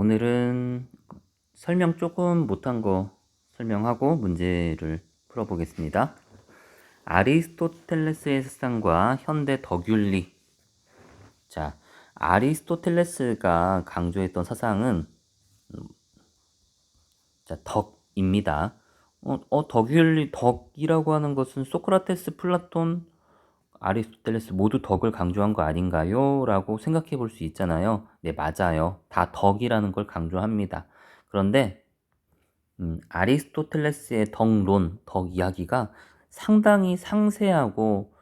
오늘은 설명 조금 못한 거 설명하고 문제를 풀어보겠습니다. 아리스토텔레스의 세상과 현대 덕윤리. 자, 아리스토텔레스가 강조했던 사상은 덕입니다. 덕윤리, 덕이라고 하는 것은 소크라테스, 플라톤, 아리스토텔레스 모두 덕을 강조한 거 아닌가요? 라고 생각해 볼 수 있잖아요. 네, 맞아요. 다 덕이라는 걸 강조합니다. 그런데 아리스토텔레스의 덕론, 덕 이야기가 상당히 상세하고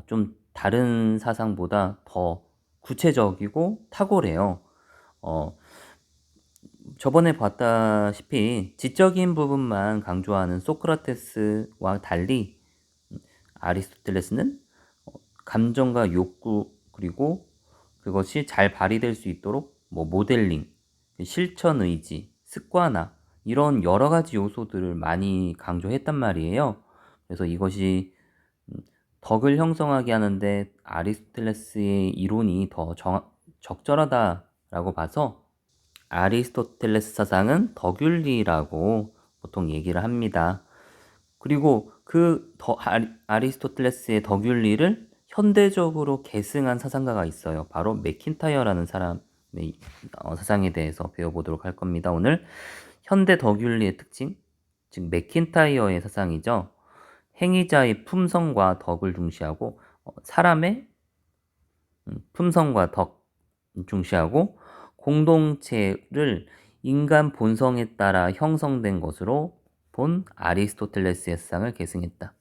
좀 다른 사상보다 더 구체적이고 탁월해요. 어, 저번에 봤다시피 지적인 부분만 강조하는 소크라테스와 달리 아리스토텔레스는 감정과 욕구 그리고 그것이 잘 발휘될 수 있도록 모델링, 실천 의지, 습관화 이런 여러 가지 요소들을 많이 강조했단 말이에요. 그래서 이것이 덕을 형성하게 하는데 아리스토텔레스의 이론이 더 적절하다라고 봐서 아리스토텔레스 사상은 덕윤리라고 보통 얘기를 합니다. 그리고 아리스토텔레스의 덕윤리를 현대적으로 계승한 사상가가 있어요. 바로 맥킨타이어라는 사람의 사상에 대해서 배워보도록 할 겁니다. 오늘 현대 덕윤리의 특징, 즉 맥킨타이어의 사상이죠. 행위자의 품성과 덕을 중시하고 사람의 품성과 덕 중시하고 공동체를 인간 본성에 따라 형성된 것으로 본 아리스토텔레스의 사상을 계승했다.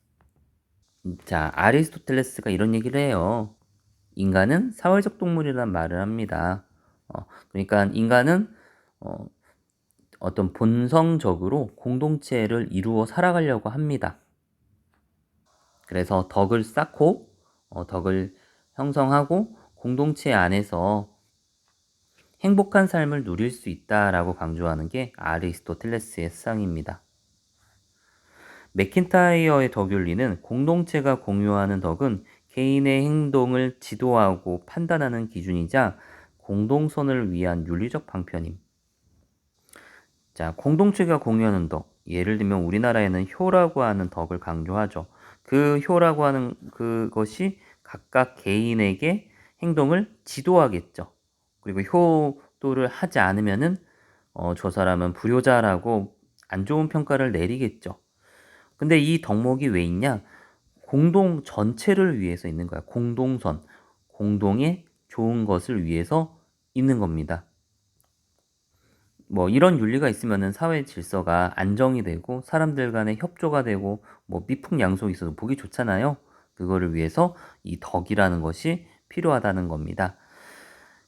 자, 아리스토텔레스가 이런 얘기를 해요. 인간은 사회적 동물이란 말을 합니다. 그러니까 인간은 어떤 본성적으로 공동체를 이루어 살아가려고 합니다. 그래서 덕을 쌓고 덕을 형성하고 공동체 안에서 행복한 삶을 누릴 수 있다라고 강조하는 게 아리스토텔레스의 사상입니다. 맥킨타이어의 덕윤리는 공동체가 공유하는 덕은 개인의 행동을 지도하고 판단하는 기준이자 공동선을 위한 윤리적 방편임. 자, 공동체가 공유하는 덕. 예를 들면 우리나라에는 효라고 하는 덕을 강조하죠. 그 효라고 하는 그것이 각각 개인에게 행동을 지도하겠죠. 그리고 효도를 하지 않으면은 저 사람은 불효자라고 안 좋은 평가를 내리겠죠. 근데 이 덕목이 왜 있냐? 공동 전체를 위해서 있는 거야. 공동선, 공동의 좋은 것을 위해서 있는 겁니다. 이런 윤리가 있으면은 사회 질서가 안정이 되고 사람들 간의 협조가 되고 미풍양속이 있어서 보기 좋잖아요. 그거를 위해서 이 덕이라는 것이 필요하다는 겁니다.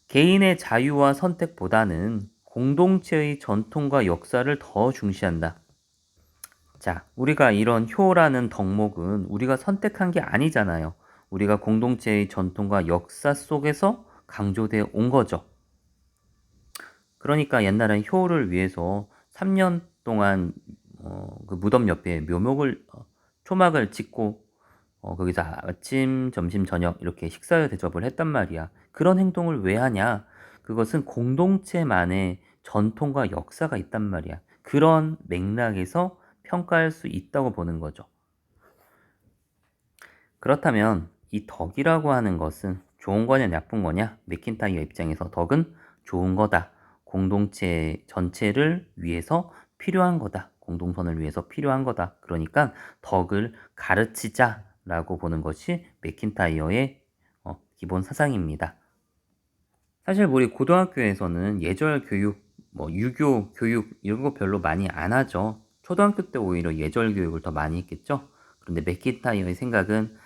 개인의 자유와 선택보다는 공동체의 전통과 역사를 더 중시한다. 자, 우리가 이런 효라는 덕목은 우리가 선택한 게 아니잖아요. 우리가 공동체의 전통과 역사 속에서 강조되어 온 거죠. 그러니까 옛날엔 효를 위해서 3년 동안 그 무덤 옆에 초막을 짓고 거기서 아침, 점심, 저녁 이렇게 식사 대접을 했단 말이야. 그런 행동을 왜 하냐? 그것은 공동체만의 전통과 역사가 있단 말이야. 그런 맥락에서 평가할 수 있다고 보는 거죠. 그렇다면 이 덕이라고 하는 것은 좋은 거냐 나쁜 거냐? 맥킨타이어 입장에서 덕은 좋은 거다. 공동체 전체를 위해서 필요한 거다. 공동선을 위해서 필요한 거다. 그러니까 덕을 가르치자라고 보는 것이 맥킨타이어의 기본 사상입니다. 사실 우리 고등학교에서는 예절 교육, 유교 교육 이런 거 별로 많이 안 하죠. 초등학교 때 오히려 예절 교육을 더 많이 했겠죠. 그런데 맥킨타이어의 생각은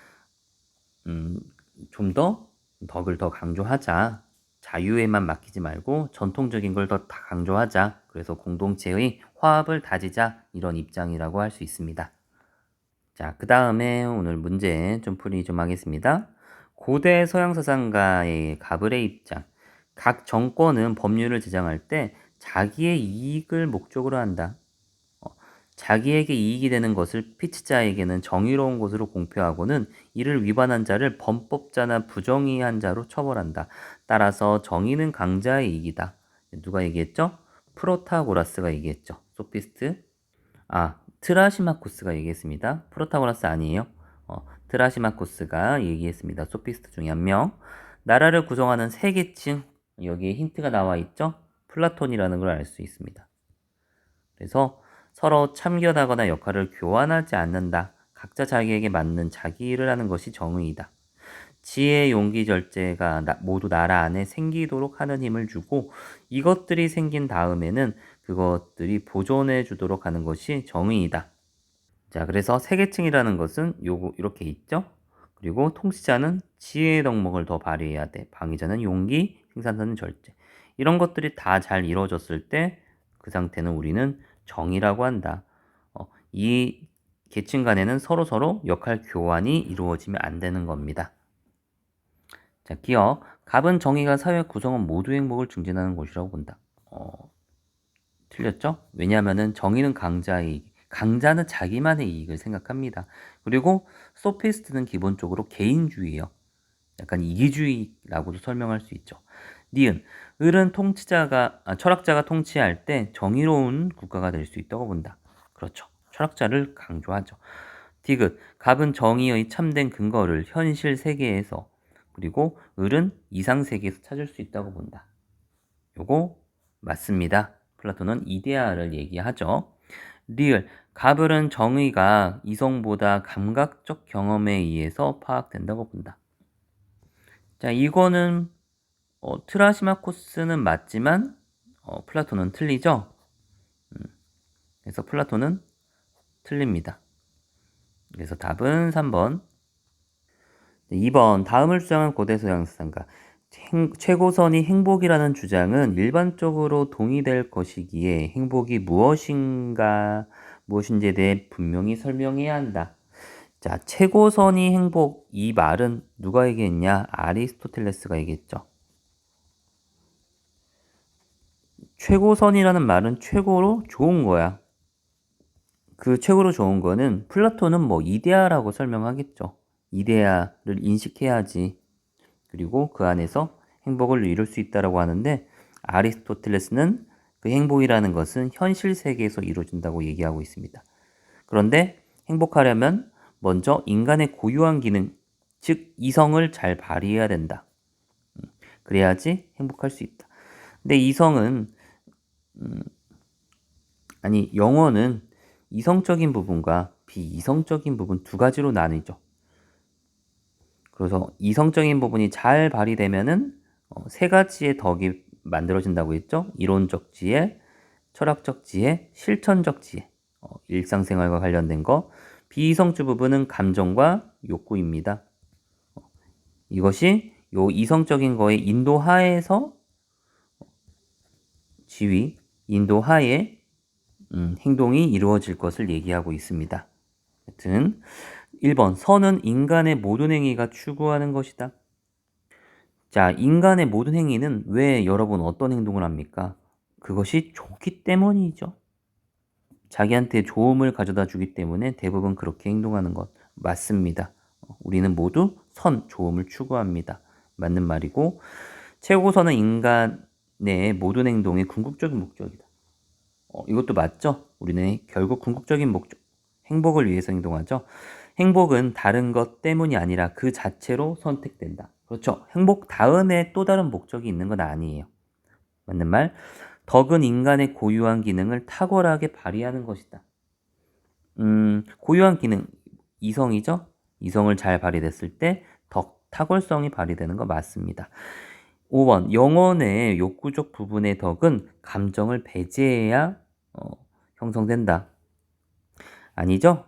좀 더 덕을 더 강조하자. 자유에만 맡기지 말고 전통적인 걸 더 강조하자. 그래서 공동체의 화합을 다지자. 이런 입장이라고 할 수 있습니다. 자, 그 다음에 오늘 문제 좀 풀이 좀 하겠습니다. 고대 서양 사상가의 가브레 입장. 각 정권은 법률을 제정할 때 자기의 이익을 목적으로 한다. 자기에게 이익이 되는 것을 피치자에게는 정의로운 것으로 공표하고는 이를 위반한 자를 범법자나 부정의한 자로 처벌한다. 따라서 정의는 강자의 이익이다. 누가 얘기했죠? 프로타고라스가 얘기했죠. 소피스트. 트라시마코스가 얘기했습니다. 프로타고라스 아니에요. 트라시마코스가 얘기했습니다. 소피스트 중에 한 명. 나라를 구성하는 세 계층, 여기에 힌트가 나와 있죠. 플라톤이라는 걸 알 수 있습니다. 그래서 서로 참견하거나 역할을 교환하지 않는다. 각자 자기에게 맞는 자기 일을 하는 것이 정의이다. 지혜, 용기, 절제가 모두 나라 안에 생기도록 하는 힘을 주고, 이것들이 생긴 다음에는 그것들이 보존해 주도록 하는 것이 정의이다. 자, 그래서 세계층이라는 것은 이렇게 있죠. 그리고 통치자는 지혜의 덕목을 더 발휘해야 돼. 방위자는 용기, 생산자는 절제. 이런 것들이 다 잘 이루어졌을 때 그 상태는 우리는 정의라고 한다. 이 계층 간에는 서로 역할 교환이 이루어지면 안 되는 겁니다. 자, 기억. 갑은 정의가 사회 구성원 모두의 행복을 증진하는 것이라고 본다. 틀렸죠? 왜냐하면은 정의는 강자는 자기만의 이익을 생각합니다. 그리고 소피스트는 기본적으로 개인주의예요. 약간 이기주의라고도 설명할 수 있죠. 니은, 을은 철학자가 통치할 때 정의로운 국가가 될 수 있다고 본다. 그렇죠. 철학자를 강조하죠. 디귿, 갑은 정의의 참된 근거를 현실 세계에서, 그리고 을은 이상 세계에서 찾을 수 있다고 본다. 요거 맞습니다. 플라톤은 이데아를 얘기하죠. 리을, 갑을은 정의가 이성보다 감각적 경험에 의해서 파악된다고 본다. 자, 이거는 트라시마코스는 맞지만 플라톤은 틀리죠. 그래서 플라톤은 틀립니다. 그래서 답은 3번. 2번, 다음을 주장한 고대 서양 사상가. 최고선이 행복이라는 주장은 일반적으로 동의될 것이기에 행복이 무엇인지에 대해 분명히 설명해야 한다. 자, 최고선이 행복, 이 말은 누가 얘기했냐? 아리스토텔레스가 얘기했죠. 최고선이라는 말은 최고로 좋은 거야. 그 최고로 좋은 거는 플라톤은 이데아라고 설명하겠죠. 이데아를 인식해야지. 그리고 그 안에서 행복을 이룰 수 있다라고 하는데, 아리스토텔레스는 그 행복이라는 것은 현실 세계에서 이루어진다고 얘기하고 있습니다. 그런데 행복하려면 먼저 인간의 고유한 기능, 즉 이성을 잘 발휘해야 된다. 그래야지 행복할 수 있다. 근데 영혼은 이성적인 부분과 비이성적인 부분 두 가지로 나뉘죠. 그래서 이성적인 부분이 잘 발휘되면은 세 가지의 덕이 만들어진다고 했죠. 이론적 지혜, 철학적 지혜, 실천적 지혜. 일상생활과 관련된 거. 비이성적 부분은 감정과 욕구입니다. 이것이 요 이성적인 거의 인도하에서 인도하에 행동이 이루어질 것을 얘기하고 있습니다. 하여튼 1번, 선은 인간의 모든 행위가 추구하는 것이다. 자, 인간의 모든 행위는 왜 여러분 어떤 행동을 합니까? 그것이 좋기 때문이죠. 자기한테 좋음을 가져다 주기 때문에 대부분 그렇게 행동하는 것 맞습니다. 우리는 모두 좋음을 추구합니다. 맞는 말이고, 최고선은 인간의 모든 행동의 궁극적인 목적이다. 이것도 맞죠? 우리는 결국 궁극적인 목적, 행복을 위해서 행동하죠. 행복은 다른 것 때문이 아니라 그 자체로 선택된다. 그렇죠. 행복 다음에 또 다른 목적이 있는 건 아니에요. 맞는 말. 덕은 인간의 고유한 기능을 탁월하게 발휘하는 것이다. 고유한 기능, 이성이죠? 이성을 잘 발휘됐을 때 탁월성이 발휘되는 거 맞습니다. 5번, 영혼의 욕구적 부분의 덕은 감정을 배제해야 형성된다. 아니죠?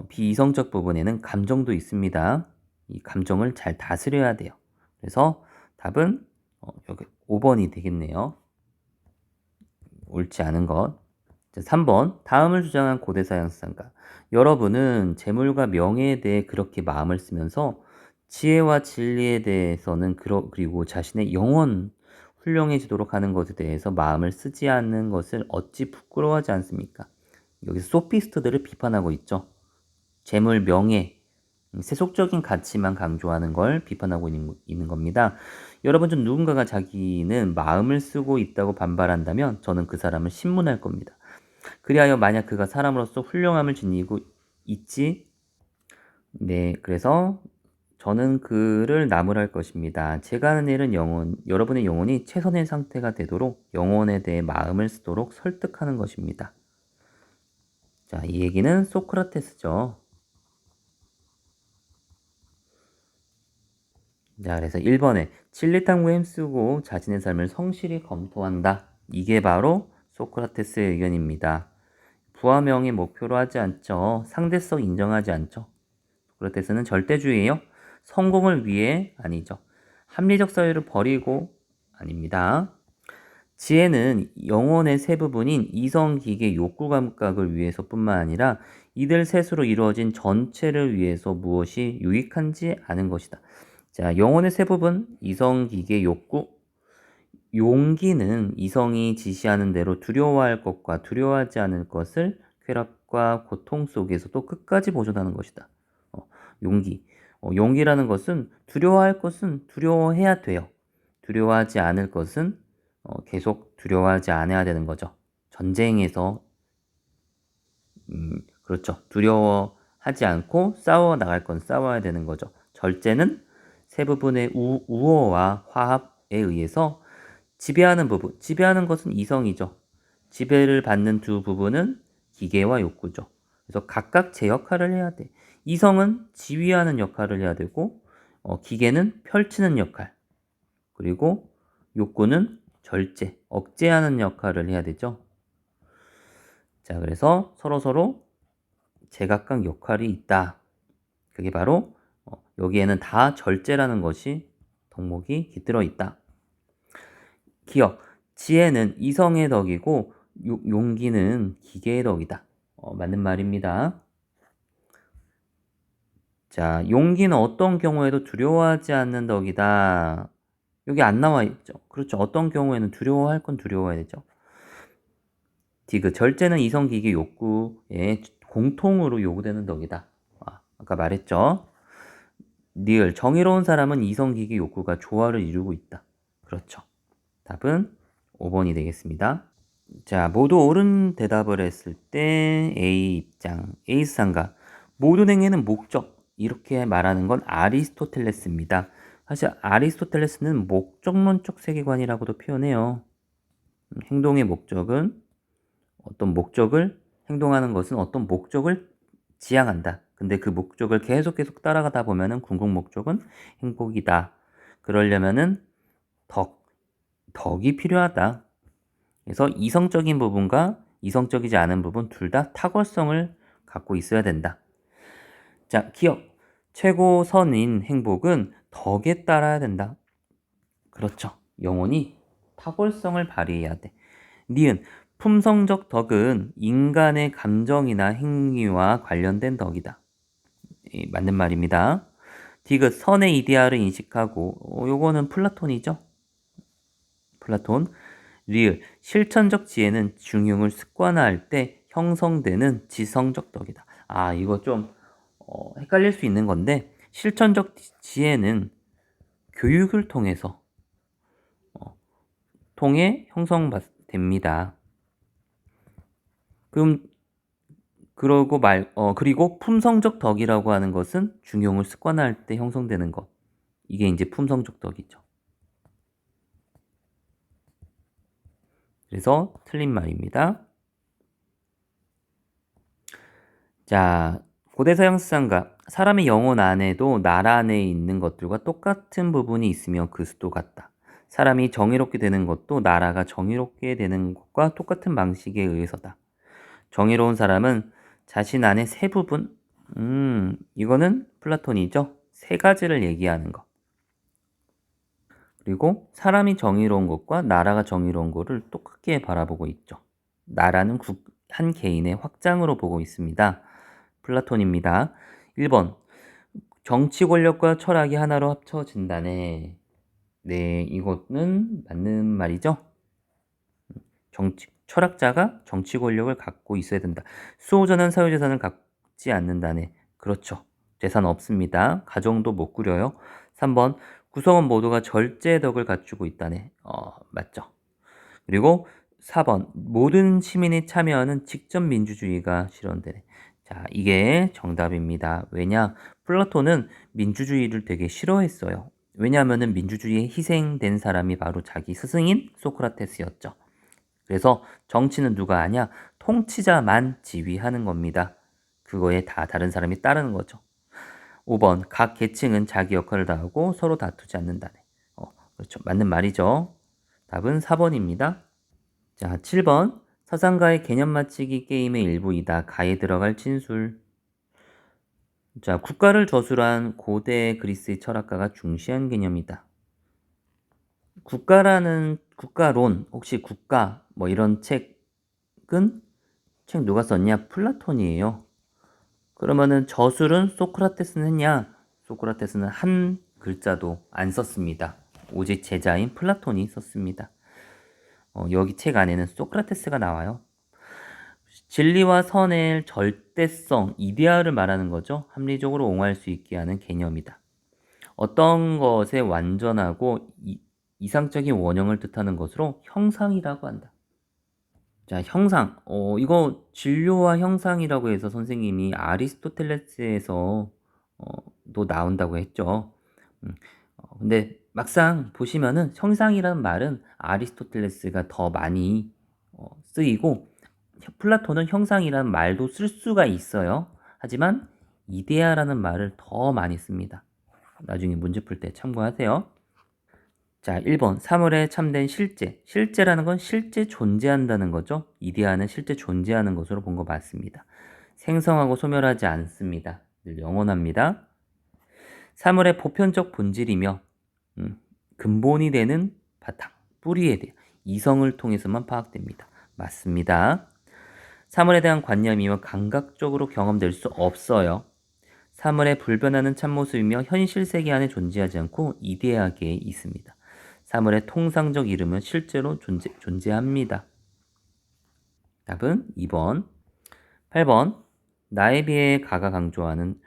비이성적 부분에는 감정도 있습니다. 이 감정을 잘 다스려야 돼요. 그래서 답은 여기 5번이 되겠네요. 옳지 않은 것. 3번, 다음을 주장한 고대 서양 사상가. 여러분은 재물과 명예에 대해 그렇게 마음을 쓰면서 지혜와 진리에 대해서는 그리고 자신의 영혼 훌륭해지도록 하는 것에 대해서 마음을 쓰지 않는 것을 어찌 부끄러워하지 않습니까? 여기서 소피스트들을 비판하고 있죠. 재물, 명예, 세속적인 가치만 강조하는 걸 비판하고 있는 겁니다. 여러분 중 누군가가 자기는 마음을 쓰고 있다고 반발한다면 저는 그 사람을 신문할 겁니다. 그리하여 만약 그가 사람으로서 훌륭함을 지니고 있지, 네, 그래서 저는 그를 나무랄 것입니다. 제가 하는 일은 여러분의 영혼이 최선의 상태가 되도록 영혼에 대해 마음을 쓰도록 설득하는 것입니다. 자, 이 얘기는 소크라테스죠. 자, 그래서 1번에 진리탐구 힘쓰고 자신의 삶을 성실히 검토한다. 이게 바로 소크라테스의 의견입니다. 부하명예 목표로 하지 않죠. 상대성 인정하지 않죠. 소크라테스는 절대주의예요. 성공을 위해 아니죠. 합리적 사유를 버리고 아닙니다. 지혜는 영혼의 세 부분인 이성, 기계, 욕구 감각을 위해서뿐만 아니라 이들 셋으로 이루어진 전체를 위해서 무엇이 유익한지 아는 것이다. 자, 영혼의 세 부분, 이성, 기계, 욕구. 용기는 이성이 지시하는 대로 두려워할 것과 두려워하지 않을 것을 쾌락과 고통 속에서도 끝까지 보존하는 것이다. 용기. 용기라는 것은 두려워할 것은 두려워해야 돼요. 두려워하지 않을 것은 계속 두려워하지 않아야 되는 거죠. 전쟁에서 그렇죠. 두려워하지 않고 싸워 나갈 건 싸워야 되는 거죠. 절제는 세 부분의 우호와 화합에 의해서 지배하는 부분, 지배하는 것은 이성이죠. 지배를 받는 두 부분은 기계와 욕구죠. 그래서 각각 제 역할을 해야 돼. 이성은 지휘하는 역할을 해야 되고, 기계는 펼치는 역할, 그리고 욕구는 절제, 억제하는 역할을 해야 되죠. 자, 그래서 서로서로 제각각 역할이 있다. 그게 바로 여기에는 다 절제라는 것이 덕목이 깃들어 있다. 기억, 지혜는 이성의 덕이고 용기는 기계의 덕이다. 맞는 말입니다. 자, 용기는 어떤 경우에도 두려워하지 않는 덕이다. 여기 안 나와 있죠. 그렇죠. 어떤 경우에는 두려워할 건 두려워해야 되죠. 디귿, 절제는 이성, 기계, 욕구에 공통으로 요구되는 덕이다. 아까 말했죠. 리을, 정의로운 사람은 이성, 기계, 욕구가 조화를 이루고 있다. 그렇죠. 답은 5번이 되겠습니다. 자, 모두 옳은 대답을 했을 때 A 입장, A상가. 모든 행위는 목적. 이렇게 말하는 건 아리스토텔레스입니다. 사실 아리스토텔레스는 목적론적 세계관이라고도 표현해요. 행동의 목적은 행동하는 것은 어떤 목적을 지향한다. 근데 그 목적을 계속 따라가다 보면은 궁극 목적은 행복이다. 그러려면은 덕이 필요하다. 그래서 이성적인 부분과 이성적이지 않은 부분 둘 다 탁월성을 갖고 있어야 된다. 자, 기억. 최고선인 행복은 덕에 따라야 된다. 그렇죠. 영혼이 탁월성을 발휘해야 돼. 니은. 품성적 덕은 인간의 감정이나 행위와 관련된 덕이다. 맞는 말입니다. 디귿. 선의 이데알을 인식하고 요거는 플라톤이죠. 플라톤. 리을. 실천적 지혜는 중용을 습관화할 때 형성되는 지성적 덕이다. 이거 좀 헷갈릴 수 있는 건데 실천적 지혜는 교육을 통해서 형성됩니다. 그리고 품성적 덕이라고 하는 것은 중용을 습관화할 때 형성되는 것. 이게 이제 품성적 덕이죠. 그래서 틀린 말입니다. 자, 고대 서양 수상가. 사람의 영혼 안에도 나라 안에 있는 것들과 똑같은 부분이 있으며 그 수도 같다. 사람이 정의롭게 되는 것도 나라가 정의롭게 되는 것과 똑같은 방식에 의해서다. 정의로운 사람은 자신 안에 세 부분, 이거는 플라톤이죠. 세 가지를 얘기하는 것. 그리고 사람이 정의로운 것과 나라가 정의로운 것을 똑같게 바라보고 있죠. 나라는 한 개인의 확장으로 보고 있습니다. 플라톤입니다. 1번. 정치 권력과 철학이 하나로 합쳐진다네. 네, 이거는 맞는 말이죠. 철학자가 정치 권력을 갖고 있어야 된다. 수호자는 사유재산을 갖지 않는다네. 그렇죠. 재산 없습니다. 가정도 못 꾸려요. 3번 구성원 모두가 절제의 덕을 갖추고 있다네. 맞죠. 그리고 4번 모든 시민이 참여하는 직접 민주주의가 실현되네. 자, 이게 정답입니다. 왜냐? 플라톤은 민주주의를 되게 싫어했어요. 왜냐하면은 민주주의에 희생된 사람이 바로 자기 스승인 소크라테스였죠. 그래서 정치는 누가 하냐? 통치자만 지휘하는 겁니다. 그거에 다 다른 사람이 따르는 거죠. 5번 각 계층은 자기 역할을 다하고 서로 다투지 않는다네. 그렇죠. 맞는 말이죠. 답은 4번입니다. 자, 7번 사상가의 개념 맞히기 게임의 일부이다. 가에 들어갈 진술. 자, 국가를 저술한 고대 그리스의 철학가가 중시한 개념이다. 국가론, 혹시 국가 뭐 이런 책은 책 누가 썼냐? 플라톤이에요. 그러면은 저술은 소크라테스는 했냐? 소크라테스는 한 글자도 안 썼습니다. 오직 제자인 플라톤이 썼습니다. 여기 책 안에는 소크라테스가 나와요. 진리와 선의 절대성, 이데아를 말하는 거죠. 합리적으로 옹호할 수 있게 하는 개념이다. 어떤 것의 완전하고 이상적인 원형을 뜻하는 것으로 형상이라고 한다. 자, 형상. 이거 진료와 형상이라고 해서 선생님이 아리스토텔레스에서 또 나온다고 했죠. 근데 막상 보시면은 형상이라는 말은 아리스토텔레스가 더 많이 쓰이고 플라톤은 형상이라는 말도 쓸 수가 있어요. 하지만 이데아라는 말을 더 많이 씁니다. 나중에 문제 풀 때 참고하세요. 자, 1번 사물의 참된 실제. 실제라는 건 실제 존재한다는 거죠. 이데아는 실제 존재하는 것으로 본 거 맞습니다. 생성하고 소멸하지 않습니다. 늘 영원합니다. 사물의 보편적 본질이며 근본이 되는 바탕, 뿌리에 대해 이성을 통해서만 파악됩니다. 맞습니다. 사물에 대한 관념이며 감각적으로 경험될 수 없어요. 사물의 불변하는 참모습이며 현실 세계 안에 존재하지 않고 이데아계에 있습니다. 사물의 통상적 이름은 실제로 존재합니다. 답은 2번. 8번. 나에 비해 가가 강조하는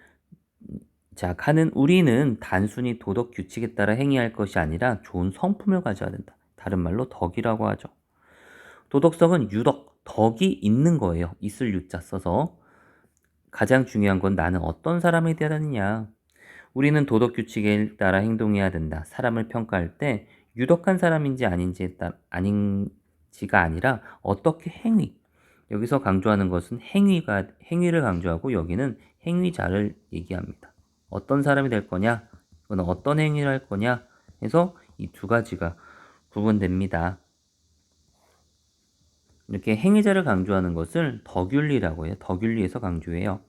자, 가는 우리는 단순히 도덕 규칙에 따라 행위할 것이 아니라 좋은 성품을 가져야 된다. 다른 말로 덕이라고 하죠. 도덕성은 유덕, 덕이 있는 거예요. 있을 유자 써서. 가장 중요한 건 나는 어떤 사람이 되느냐. 우리는 도덕 규칙에 따라 행동해야 된다. 사람을 평가할 때 유덕한 사람인지 아닌지가 아니라 어떻게 여기서 강조하는 것은 행위를 강조하고 여기는 행위자를 얘기합니다. 어떤 사람이 될 거냐, 이거는 어떤 행위를 할 거냐 해서 이 두 가지가 구분됩니다. 이렇게 행위자를 강조하는 것을 덕윤리라고 해요. 덕윤리에서 강조해요.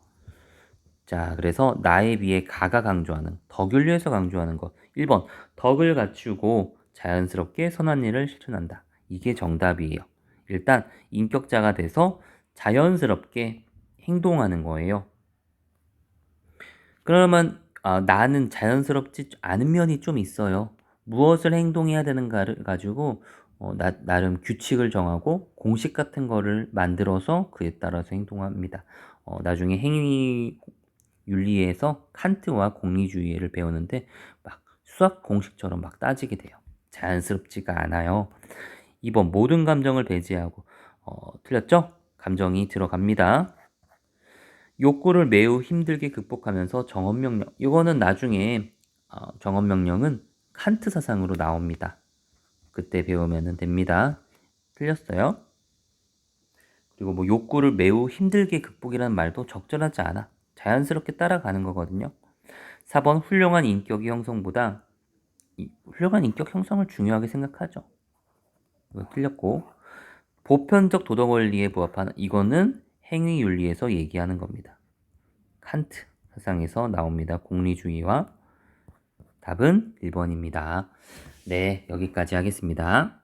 자, 그래서 나에 비해 가가 강조하는 덕윤리에서 강조하는 것. 1번 덕을 갖추고 자연스럽게 선한 일을 실천한다. 이게 정답이에요. 일단 인격자가 돼서 자연스럽게 행동하는 거예요. 그러면 나는 자연스럽지 않은 면이 좀 있어요. 무엇을 행동해야 되는가를 가지고 나름 규칙을 정하고 공식 같은 거를 만들어서 그에 따라서 행동합니다. 나중에 행위 윤리에서 칸트와 공리주의를 배우는데 막 수학 공식처럼 막 따지게 돼요. 자연스럽지가 않아요. 2번 모든 감정을 배제하고 틀렸죠? 감정이 들어갑니다. 욕구를 매우 힘들게 극복하면서 정언명령. 이거는 나중에 정언명령은 칸트 사상으로 나옵니다. 그때 배우면 됩니다. 틀렸어요. 그리고 뭐 욕구를 매우 힘들게 극복이라는 말도 적절하지 않아. 자연스럽게 따라가는 거거든요. 4번 훌륭한 인격의 형성보다 훌륭한 인격 형성을 중요하게 생각하죠. 이거 틀렸고 보편적 도덕 원리에 부합하는 이거는 행위윤리에서 얘기하는 겁니다. 칸트 사상에서 나옵니다. 공리주의와 답은 1번입니다. 네, 여기까지 하겠습니다.